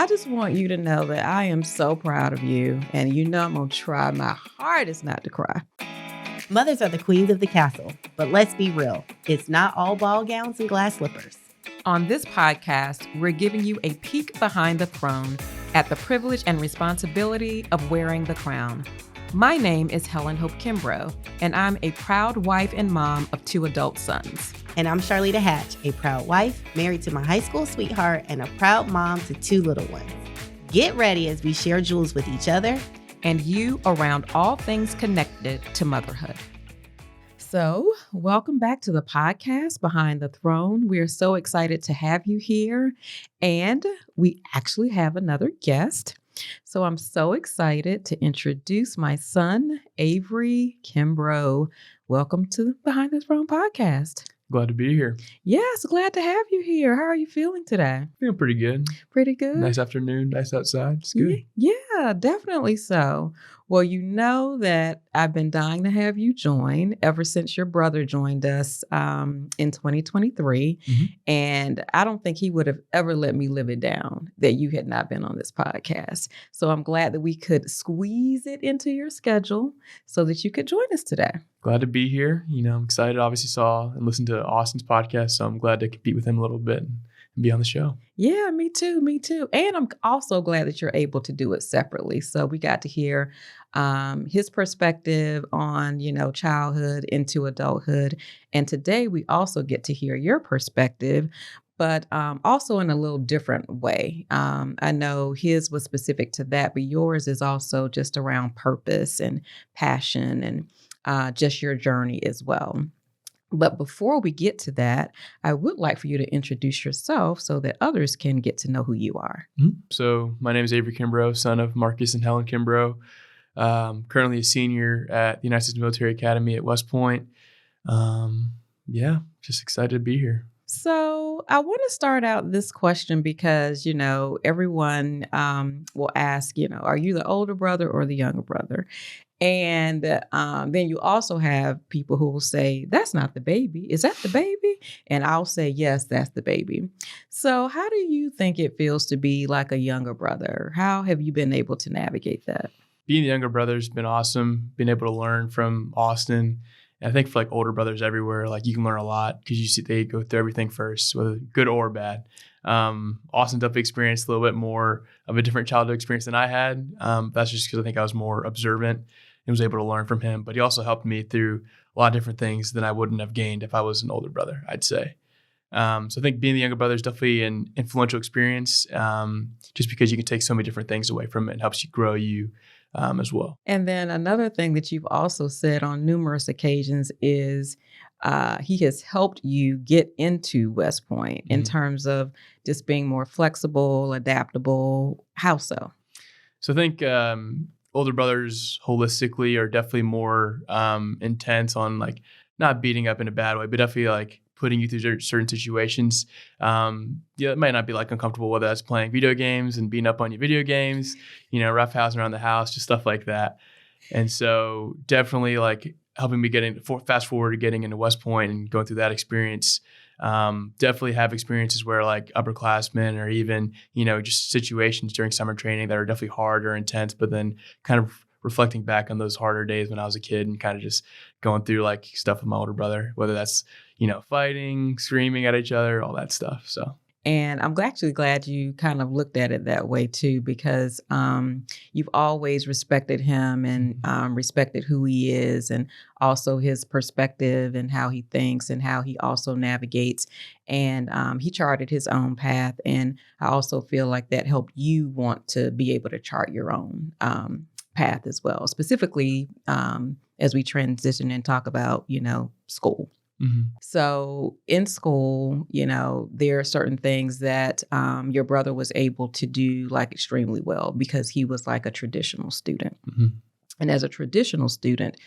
I just want you to know that I am so proud of you, and you know I'm going to try my hardest not to cry. Mothers are the queens of the castle, but let's be real, it's not all ball gowns and glass slippers. On this podcast, we're giving you a peek behind the throne at the privilege and responsibility of wearing the crown. My name is Helen Kimbrough, and I'm a proud wife and mom of 2 adult sons. And I'm Charlita Hatch, a proud wife, married to my high school sweetheart, and a proud mom to 2 little ones. Get ready as we share jewels with each other and you around all things connected to motherhood. So, welcome back to the podcast Behind the Throne. We are so excited to have you here, and we actually have another guest. So I'm so excited to introduce my son, Avery Kimbrough. Welcome to the Behind the Throne podcast. Glad to be here. Yes, glad to have you here. How are you feeling today? Feeling pretty good. Pretty good? Nice afternoon, nice outside. It's good. Yeah, definitely so. Well, you know that I've been dying to have you join ever since your brother joined us in 2023. Mm-hmm. And I don't think he would have ever let me live it down that you had not been on this podcast. So I'm glad that we could squeeze it into your schedule so that you could join us today. Glad to be here. You know, I'm excited. Obviously saw and listened to Austin's podcast, so I'm glad to compete with him a little bit and be on the show. Yeah, me too. And I'm also glad that you're able to do it separately. So we got to hear his perspective on, childhood into adulthood. And today we also get to hear your perspective, but also in a little different way. I know his was specific to that, but yours is also just around purpose and passion and just your journey as well. But before we get to that, I would like for you to introduce yourself so that others can get to know who you are. Mm-hmm. So my name is Avery Kimbrough, son of Marcus and Helen Kimbrough. Currently a senior at the United States Military Academy at West Point. Just excited to be here. So I want to start out this question because, everyone will ask, are you the older brother or the younger brother? And then you also have people who will say, that's not the baby. Is that the baby? And I'll say, yes, that's the baby. So how do you think it feels to be like a younger brother? How have you been able to navigate that? Being the younger brother has been awesome. Being able to learn from Austin. And I think for like older brothers everywhere, like you can learn a lot because you see they go through everything first, whether good or bad. Austin definitely experienced a little bit more of a different childhood experience than I had. That's just because I think I was more observant and was able to learn from him. But he also helped me through a lot of different things than I wouldn't have gained if I was an older brother, I'd say. So I think being the younger brother is definitely an influential experience just because you can take so many different things away from it and helps you grow you as well. And then another thing that you've also said on numerous occasions is he has helped you get into West Point in terms of just being more flexible, adaptable. How so? So I think older brothers holistically are definitely more intense on like not beating up in a bad way, but definitely like putting you through certain situations. It might not be like uncomfortable, whether that's playing video games and beating up on your video games, roughhousing around the house, just stuff like that. And so definitely like helping me fast forward to getting into West Point and going through that experience. Definitely have experiences where like upperclassmen or even, just situations during summer training that are definitely hard or intense, but then kind of reflecting back on those harder days when I was a kid and kind of just going through like stuff with my older brother, whether that's, fighting, screaming at each other, all that stuff. So. And I'm actually glad you kind of looked at it that way too, because you've always respected him and respected who he is and also his perspective and how he thinks and how he also navigates. And he charted his own path. And I also feel like that helped you want to be able to chart your own path as well, specifically as we transition and talk about, school. Mm-hmm. So in school, there are certain things that your brother was able to do like extremely well because he was like a traditional student. Mm-hmm. And as a traditional student,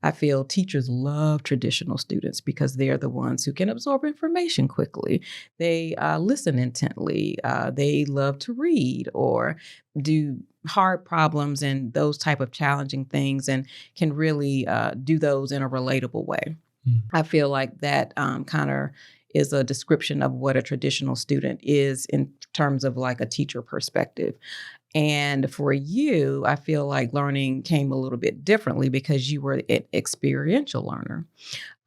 I feel teachers love traditional students because they're the ones who can absorb information quickly. They listen intently. They love to read or do hard problems and those type of challenging things and can really do those in a relatable way. I feel like that kind of is a description of what a traditional student is in terms of like a teacher perspective. And for you, I feel like learning came a little bit differently because you were an experiential learner.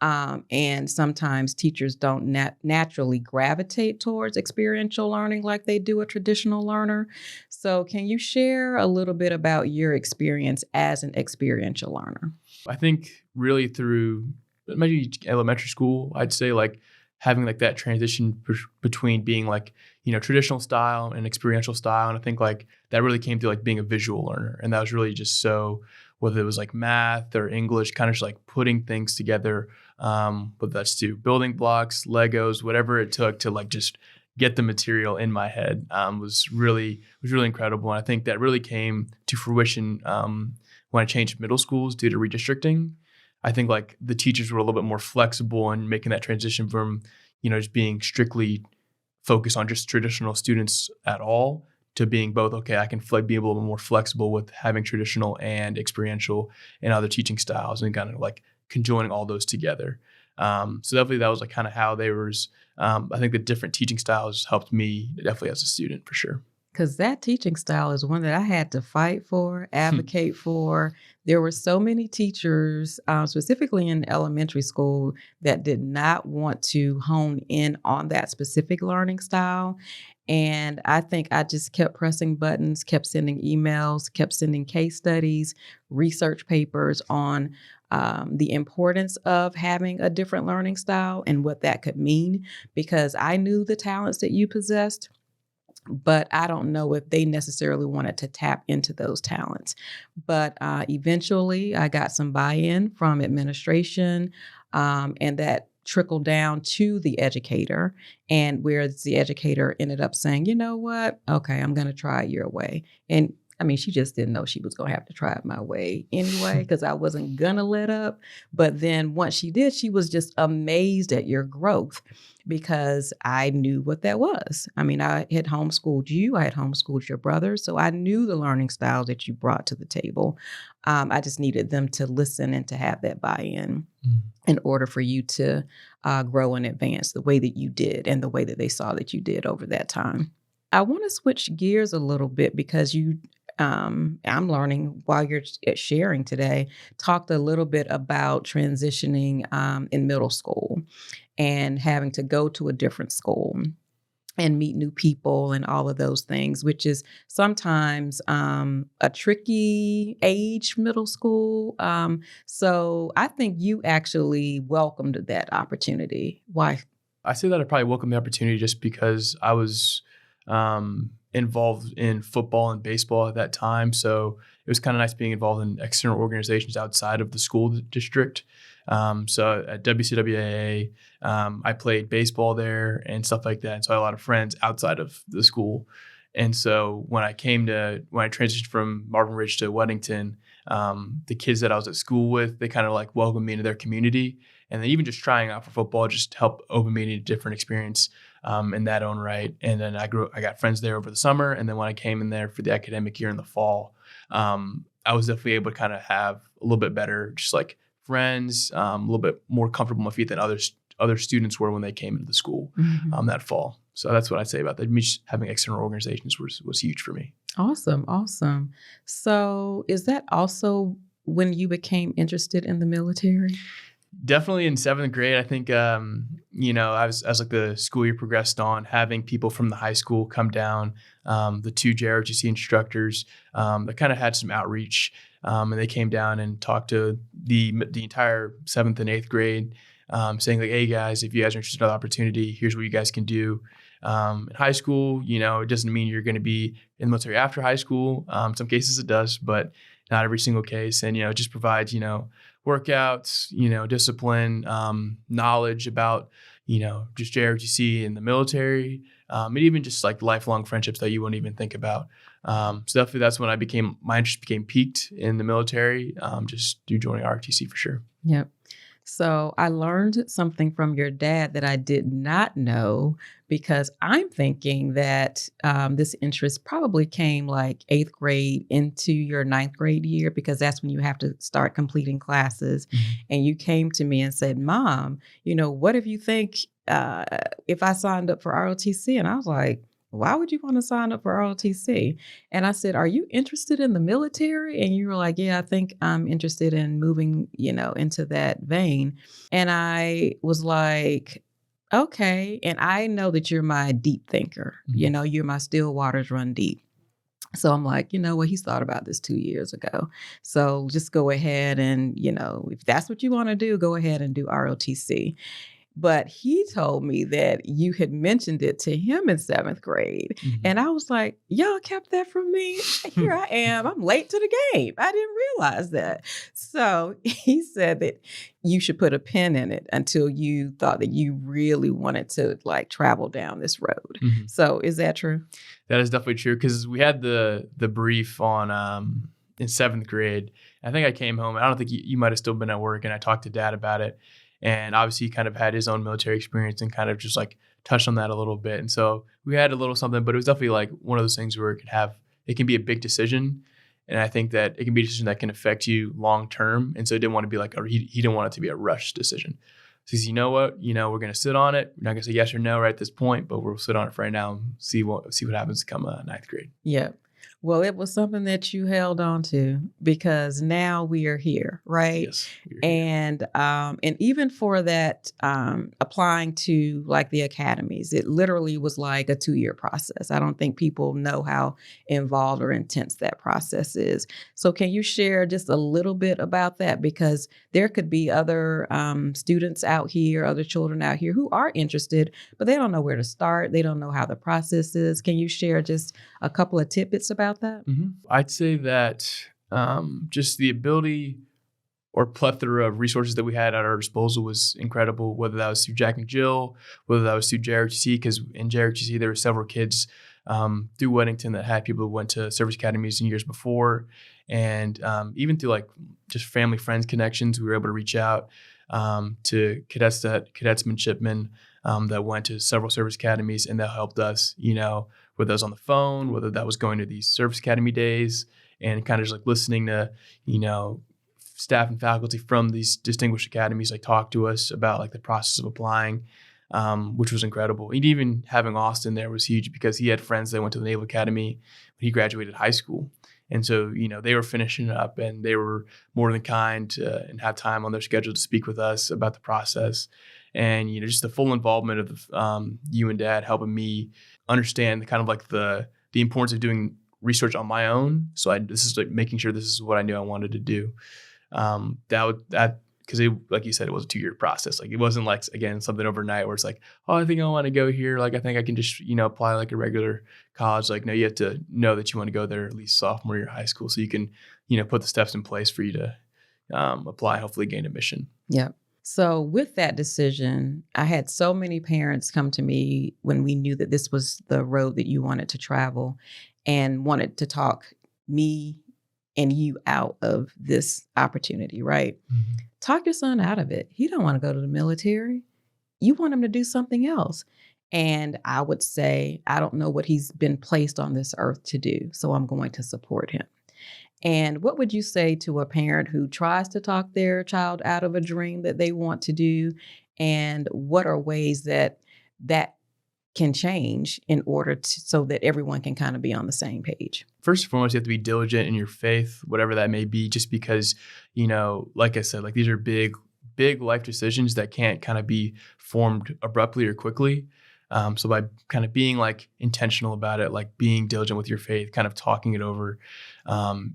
And sometimes teachers don't naturally gravitate towards experiential learning like they do a traditional learner. So, can you share a little bit about your experience as an experiential learner? I think really through maybe elementary school, I'd say like having like that transition between being like, traditional style and experiential style. And I think like that really came through like being a visual learner. And that was really just so, whether it was like math or English, kind of just like putting things together, whether that's to building blocks, Legos, whatever it took to like just get the material in my head, was really incredible. And I think that really came to fruition when I changed middle schools due to redistricting. I think like the teachers were a little bit more flexible in making that transition from, just being strictly focused on just traditional students at all to being both, okay, I can be a little bit more flexible with having traditional and experiential and other teaching styles and kind of like conjoining all those together. So definitely that was like kind of how they were, I think the different teaching styles helped me definitely as a student for sure. Because that teaching style is one that I had to fight for, advocate for. There were so many teachers, specifically in elementary school, that did not want to hone in on that specific learning style. And I think I just kept pressing buttons, kept sending emails, kept sending case studies, research papers on the importance of having a different learning style and what that could mean, because I knew the talents that you possessed, but I don't know if they necessarily wanted to tap into those talents. But eventually I got some buy-in from administration, and that trickled down to the educator, and where the educator ended up saying, you know what, okay, I'm going to try it your way. And I mean, she just didn't know she was going to have to try it my way anyway, because I wasn't going to let up. But then once she did, she was just amazed at your growth, because I knew what that was. I mean, I had homeschooled you. I had homeschooled your brother. So I knew the learning style that you brought to the table. I just needed them to listen and to have that buy-in in order for you to grow and advance the way that you did and the way that they saw that you did over that time. I want to switch gears a little bit because I'm learning while you're sharing today, talked a little bit about transitioning in middle school and having to go to a different school and meet new people and all of those things, which is sometimes a tricky age, middle school. So I think you actually welcomed that opportunity. Why? I say that I probably welcomed the opportunity just because I was involved in football and baseball at that time. So it was kind of nice being involved in external organizations outside of the school district. So at WCWAA, I played baseball there and stuff like that. And so I had a lot of friends outside of the school. And so when I transitioned from Marvin Ridge to Weddington, the kids that I was at school with, they kind of like welcomed me into their community. And then even just trying out for football just helped open me to a different experience in that own right. And then I got friends there over the summer. And then when I came in there for the academic year in the fall, I was definitely able to kind of have a little bit better, just like friends, a little bit more comfortable on my feet than other students were when they came into the school that fall. So that's what I'd say about that. Me just having external organizations was huge for me. Awesome. So is that also when you became interested in the military? Definitely in 7th grade. I think, as like the school year progressed on, having people from the high school come down, the 2 JROTC instructors that kind of had some outreach, and they came down and talked to the entire 7th and 8th grade, saying like, hey guys, if you guys are interested in the opportunity, here's what you guys can do. In high school, it doesn't mean you're going to be in the military after high school. In some cases it does, but not every single case. And, it just provides, workouts, discipline, knowledge about, just JROTC and the military, and even just like lifelong friendships that you wouldn't even think about. So definitely that's when my interest became piqued in the military, just through joining ROTC for sure. Yep. So I learned something from your dad that I did not know, because I'm thinking that this interest probably came like 8th grade into your 9th grade year, because that's when you have to start completing classes. Mm-hmm. And you came to me and said, Mom, what if you think if I signed up for ROTC? And I was like, why would you want to sign up for ROTC? And I said, are you interested in the military? And you were like, yeah, I think I'm interested in moving, into that vein. And I was like, okay. And I know that you're my deep thinker. You're my still waters run deep. So I'm like, he's thought about this 2 years ago. So just go ahead and, if that's what you want to do, go ahead and do ROTC. But he told me that you had mentioned it to him in 7th grade. And I was like, y'all kept that from me? Here I am. I'm late to the game. I didn't realize that. So he said that you should put a pin in it until you thought that you really wanted to travel down this road. So is that true? That is definitely true, because we had the brief on in 7th grade. I think I came home. I don't think you might have still been at work, and I talked to Dad about it. And obviously he kind of had his own military experience and kind of just touched on that a little bit. And so we had a little something, but it was definitely one of those things where it can be a big decision. And I think that it can be a decision that can affect you long term. And so it didn't want to be he didn't want it to be a rushed decision. So he says, you know what, we're going to sit on it. We're not going to say yes or no right at this point, but we'll sit on it for right now and see what happens come 9th grade. Yeah. Well, it was something that you held on to, because now we are here, right? Yes. And even for that, applying to the academies, it literally was like a 2-year process. I don't think people know how involved or intense that process is. So can you share just a little bit about that? Because there could be other students out here, other children out here who are interested, but they don't know where to start. They don't know how the process is. Can you share just a couple of tidbits about that? I'd say that just the ability or plethora of resources that we had at our disposal was incredible, whether that was through Jack and Jill, whether that was through JROTC, because in JROTC there were several kids through Weddington that had people who went to service academies in years before. And even through just family, friends connections, we were able to reach out to cadets midshipmen that went to several service academies, and that helped us, whether that was on the phone, whether that was going to these service academy days and kind of just listening to, staff and faculty from these distinguished academies talk to us about the process of applying, which was incredible. And even having Austin there was huge, because he had friends that went to the Naval Academy when he graduated high school. And so, they were finishing up, and they were more than kind to, and have time on their schedule to speak with us about the process. And, just the full involvement of you and Dad helping me understand the kind of the importance of doing research on my own. So this is making sure this is what I knew I wanted to do. Because like you said, it was a 2-year process. It wasn't again, something overnight where it's oh, I think I want to go here. I think I can just, apply a regular college. No, you have to know that you want to go there at least sophomore year of high school, so you can, put the steps in place for you to apply, hopefully gain admission. Yeah. So with that decision, I had so many parents come to me when we knew that this was the road that you wanted to travel, and wanted to talk me and you out of this opportunity, right? Talk your son out of it. He don't want to go to the military. You want him to do something else. And I would say, I don't know what he's been placed on this earth to do, so I'm going to support him. And what would you say to a parent who tries to talk their child out of a dream that they want to do? And what are ways that can change in order to, so that everyone can kind of be on the same page? First and foremost, you have to be diligent in your faith, whatever that may be, just because, like I said, these are big life decisions that can't kind of be formed abruptly or quickly. So by kind of being intentional about it, being diligent with your faith, kind of talking it over,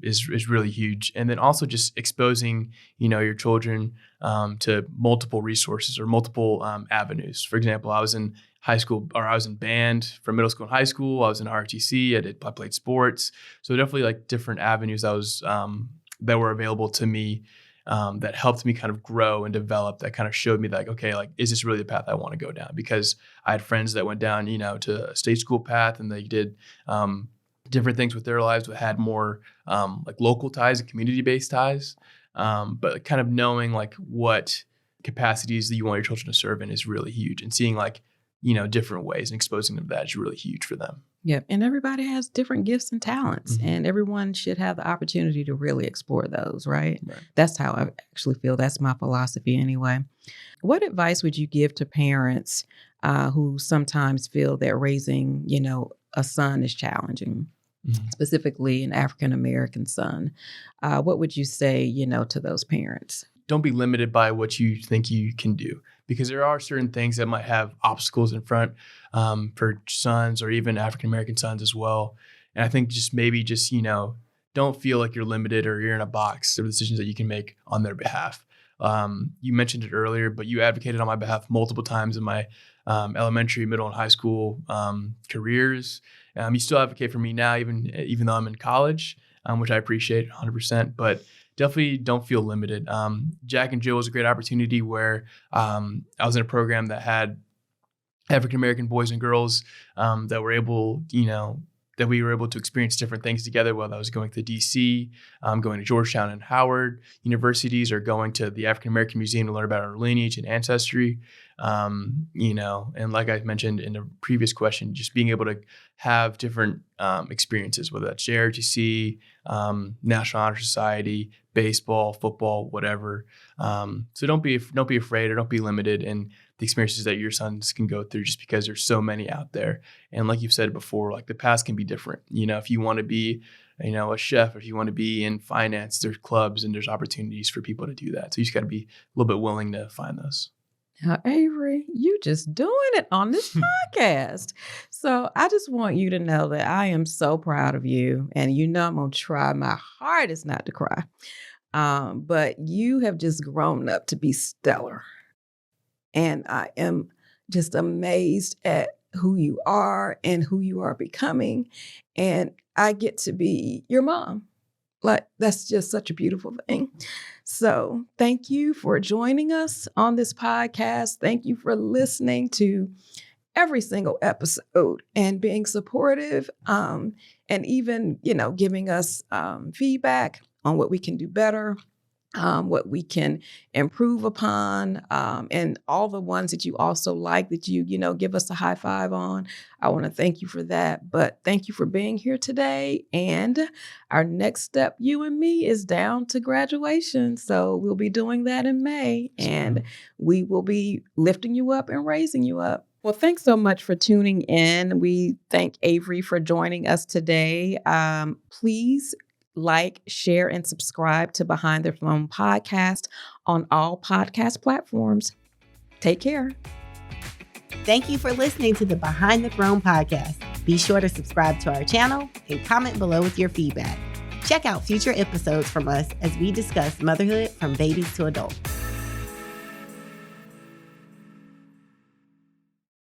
is really huge. And then also just exposing, your children to multiple resources or multiple avenues. For example, I was in high school, or I was in band for middle school and high school. I was in ROTC. I played sports. So definitely different avenues that were available to me. That helped me kind of grow and develop, that kind of showed me okay, is this really the path I want to go down? Because I had friends that went down, to a state school path, and they did different things with their lives, that had more local ties and community-based ties. But kind of knowing what capacities that you want your children to serve in is really huge, and seeing different ways and exposing them to that is really huge for them. Yep. And everybody has different gifts and talents, and everyone should have the opportunity to really explore those, right? That's how I actually feel. That's my philosophy anyway. What advice would you give to parents who sometimes feel that raising, a son is challenging, specifically an African American son. What would you say, to those parents? Don't be limited by what you think you can do, because there are certain things that might have obstacles in front for sons or even African American sons as well. And I think just don't feel like you're limited or you're in a box. There are decisions that you can make on their behalf. You mentioned it earlier, but you advocated on my behalf multiple times in my elementary, middle, and high school careers. You still advocate for me now, even though I'm in college, which I appreciate 100%. But definitely don't feel limited. Jack and Jill was a great opportunity where I was in a program that had African American boys and girls that were able, that we were able to experience different things together, whether I was going to DC, going to Georgetown and Howard universities, or going to the African American Museum to learn about our lineage and ancestry. And like I mentioned in the previous question, just being able to have different experiences, whether that's JRTC, National Honor Society, baseball, football, whatever. So don't be afraid or don't be limited in the experiences that your sons can go through, just because there's so many out there. And like you've said before, like the paths can be different. If you want to be, a chef, if you want to be in finance, there's clubs and there's opportunities for people to do that. So you just got to be a little bit willing to find those. Now, Avery, you just doing it on this podcast. So I just want you to know that I am so proud of you. And I'm going to try my hardest not to cry. But you have just grown up to be stellar. And I am just amazed at who you are and who you are becoming. And I get to be your mom. Like, that's just such a beautiful thing. So thank you for joining us on this podcast. Thank you for listening to every single episode and being supportive, and even, giving us feedback on what we can do better, what we can improve upon, and all the ones that you also like that you give us a high five on. I want to thank you for that. But thank you for being here today. And our next step, you and me, is down to graduation. So we'll be doing that in May, and we will be lifting you up and raising you up. Well, thanks so much for tuning in. We thank Avery for joining us today. Please like, share, and subscribe to Behind the Throne podcast on all podcast platforms. Take care. Thank you for listening to the Behind the Throne podcast. Be sure to subscribe to our channel and comment below with your feedback. Check out future episodes from us as we discuss motherhood from babies to adults.